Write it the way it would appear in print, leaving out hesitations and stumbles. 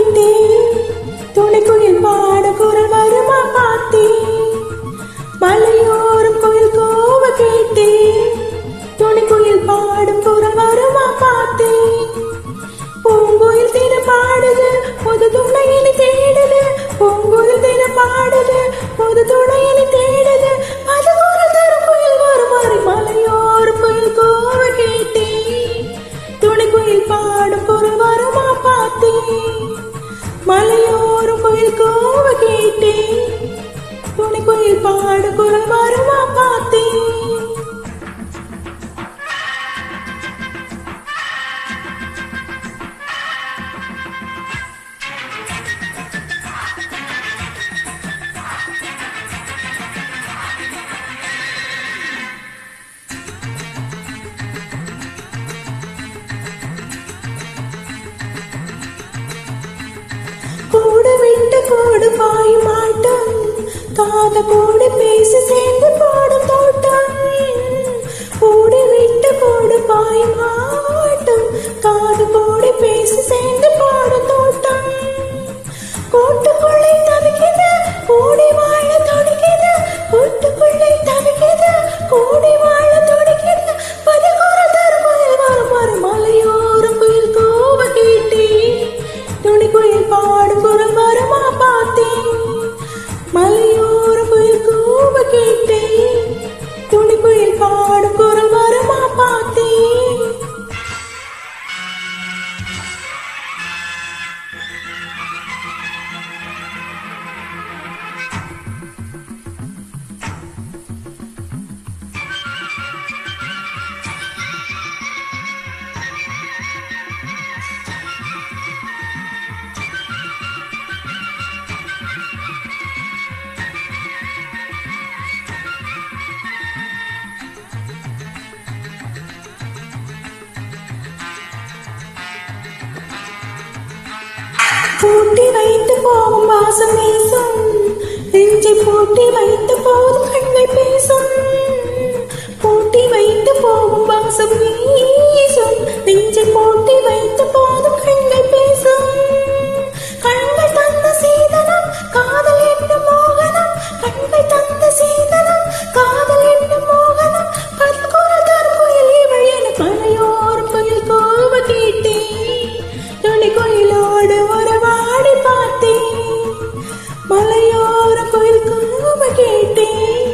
கேட்டேன், துணைக்குயில் பாட குரல் வருமா பார்த்தேன். மலையோரம் குயில் கோவ கேட்டேன், துணைக்குயில் பாடும் குரல் வருமா பார்த்தேன். பூங்குயில் தின பாடுது பொது துணையினை தேடுது, பூங்குயில் தின பாடுது பொது துணையினை தேடுது. அது ஒரு தரும் குயில் வருமாறு மலையோரம் குயில் கோவ கேட்டேன், துணைக்குயில் பாடும் குரல் வருமா பார்த்தேன். மலையோரம் குயில் கோவ கேட்டேன், துணைக்குயில் பாடும் குரல் வருமா பார்த்தேன். கூடு விட்டு கூடு பாயும் ஆட்டம், காத கூடு பேசி சேர்ந்து பாடும் தோட்டம். கூடு விட்டு கூடு பாயும் ஆட்டம், காது கூடு பேசி சேர்ந்து பாடும் தோட்டம். கூட்டுக்குள்ளே தவிக்கிது கூடி வாழ துடிக்குது, கூட்டுக்குள்ளே தவிக்கிது கூடி வாழ துடிக்குது. பதிகோர தரும் குயில் வரும் வரும் மலையோரம் குயில் கோவ கேட்டேன், துணிக்குயில் பாடும் குரல் வருமா பார்த்தேன். மலையோரம் குயில் கோவ கேட்டேன், துணிக்குயில் பாடும் குரல் வருமா பார்த்தேன். பூட்டி வைத்து போகும் வாசம் வீசும், நெஞ்சை பூட்டி வைத்து போதும் கண்கள் பேசும். பூட்டி வைத்து போகும் வாசம் வீசும், நெஞ்சை பூட்டி வைத்து போதும் கண்கள் பேசும். கண்கள் தந்த சீதனம் காதல் என்னும் மோகனம், கண்கள் தந்த சீதனம் காதல் என்னும் மோகனம். பல்குற தரும் குயில் இவள் என மலையோரம் குயில் கோவ கேட்டேன், துணிக்குயிலோடு உறவாடி பார்த்தேன். மலையோர குயில் கோவ கேட்டேன்,